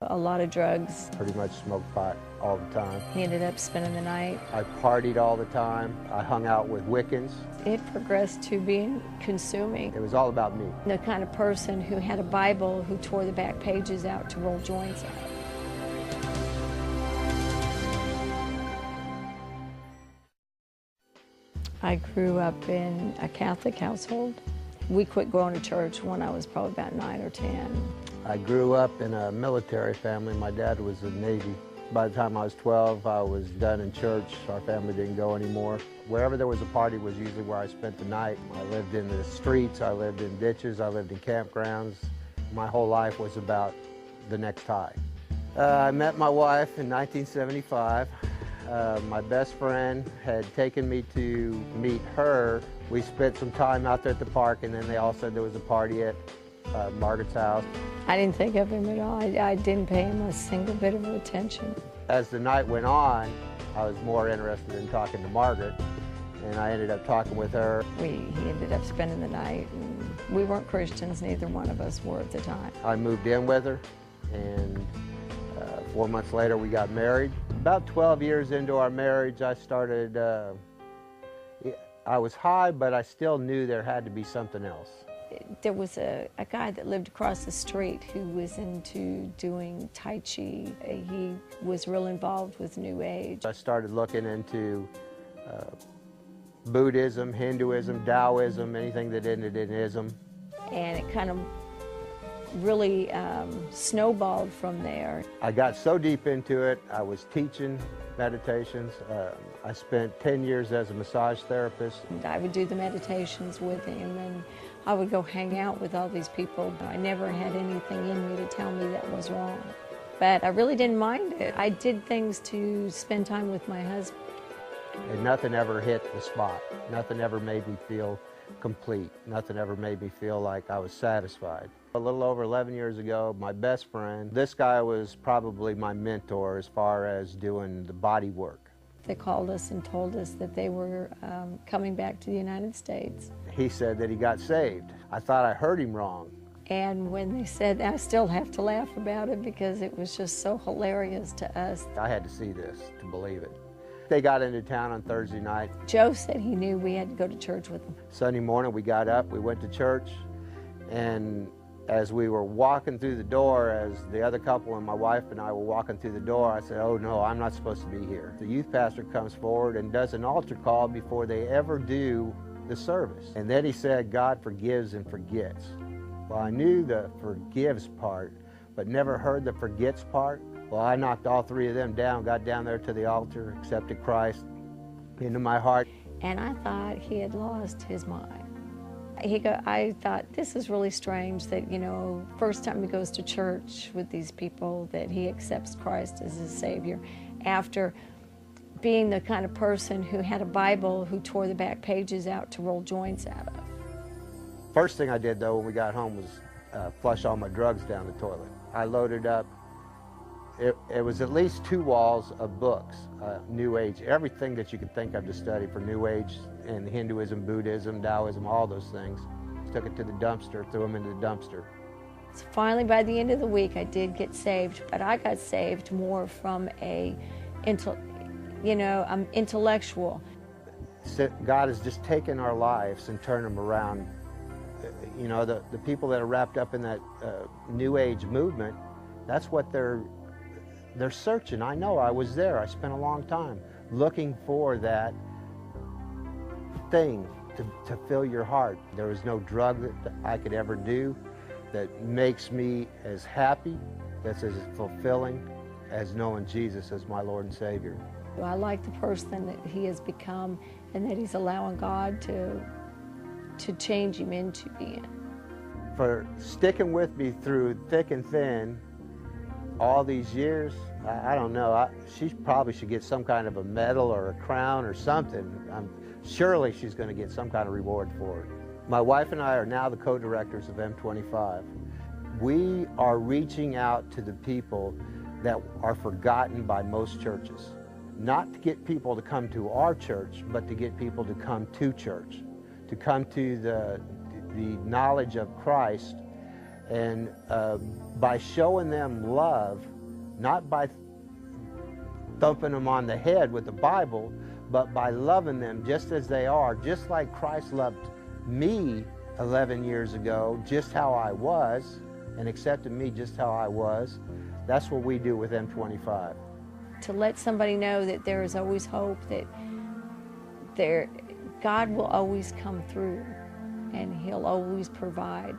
A lot of drugs. Pretty much smoked pot all the time. He ended up spending the night. I partied all the time. I hung out with Wiccans. It progressed to being consuming. It was all about me. The kind of person who had a Bible who tore the back pages out to roll joints out. I grew up in a Catholic household. We quit going to church when I was probably about 9 or 10. I grew up in a military family. My dad was in the Navy. By the time I was 12, I was done in church. Our family didn't go anymore. Wherever there was a party was usually where I spent the night. I lived in the streets, I lived in ditches, I lived in campgrounds. My whole life was about the next high. I met my wife in 1975. My best friend had taken me to meet her. We spent some time out there at the park, and then they all said there was a party at Margaret's house. I didn't think of him at all. I didn't pay him a single bit of attention. As the night went on, I was more interested in talking to Margaret, and I ended up talking with her. He ended up spending the night, and we weren't Christians, neither one of us were at the time. I moved in with her, and 4 months later we got married. About 12 years into our marriage, I started, I was high, but I still knew there had to be something else. There was a guy that lived across the street who was into doing Tai Chi. He was real involved with New Age. I started looking into Buddhism, Hinduism, Taoism, anything that ended in ism. And it kind of really snowballed from there. I got so deep into it, I was teaching meditations. I spent 10 years as a massage therapist. And I would do the meditations with him, and I would go hang out with all these people. I never had anything in me to tell me that was wrong. But I really didn't mind it. I did things to spend time with my husband. And nothing ever hit the spot. Nothing ever made me feel complete. Nothing ever made me feel like I was satisfied. A little over 11 years ago, my best friend, this guy was probably my mentor as far as doing the body work. They called us and told us that they were coming back to the United States. He said that he got saved. I thought I heard him wrong. And when they said, I still have to laugh about it because it was just so hilarious to us. I had to see this to believe it. They got into town on Thursday night. Joe said he knew we had to go to church with him. Sunday morning we got up, we went to church, and as we were walking through the door, as the other couple and my wife and I were walking through the door, I said, oh no, I'm not supposed to be here. The youth pastor comes forward and does an altar call before they ever do the service. And then he said, God forgives and forgets. Well, I knew the forgives part, but never heard the forgets part. Well, I knocked all three of them down, got down there to the altar, accepted Christ into my heart. And I thought he had lost his mind. I thought, this is really strange that, you know, first time he goes to church with these people, that he accepts Christ as his Savior after being the kind of person who had a Bible who tore the back pages out to roll joints out of. First thing I did, though, when we got home was flush all my drugs down the toilet. I loaded up. It was at least 2 walls of books, New Age, everything that you could think of to study for New Age and Hinduism, Buddhism, Taoism, all those things. Took it to the dumpster, threw them into the dumpster. So finally, by the end of the week, I did get saved, but I got saved more from I'm intellectual. God has just taken our lives and turned them around. You know, the people that are wrapped up in that New Age movement, that's what they're searching. I know, I was there. I spent a long time looking for that thing to fill your heart. There was no drug that I could ever do that makes me as happy, that's as fulfilling as knowing Jesus as my Lord and Savior. I like the person that he has become and that he's allowing God to change him into being. For sticking with me through thick and thin all these years, I don't know. She probably should get some kind of a medal or a crown or something. Surely she's going to get some kind of reward for it. My wife and I are now the co-directors of M25. We are reaching out to the people that are forgotten by most churches. Not to get people to come to our church, but to get people to come to church, to come to the knowledge of Christ And by showing them love, not by thumping them on the head with the Bible, but by loving them just as they are, just like Christ loved me 11 years ago, just how I was, and accepted me just how I was. That's what we do with M25. To let somebody know that there is always hope, that God will always come through, and He'll always provide.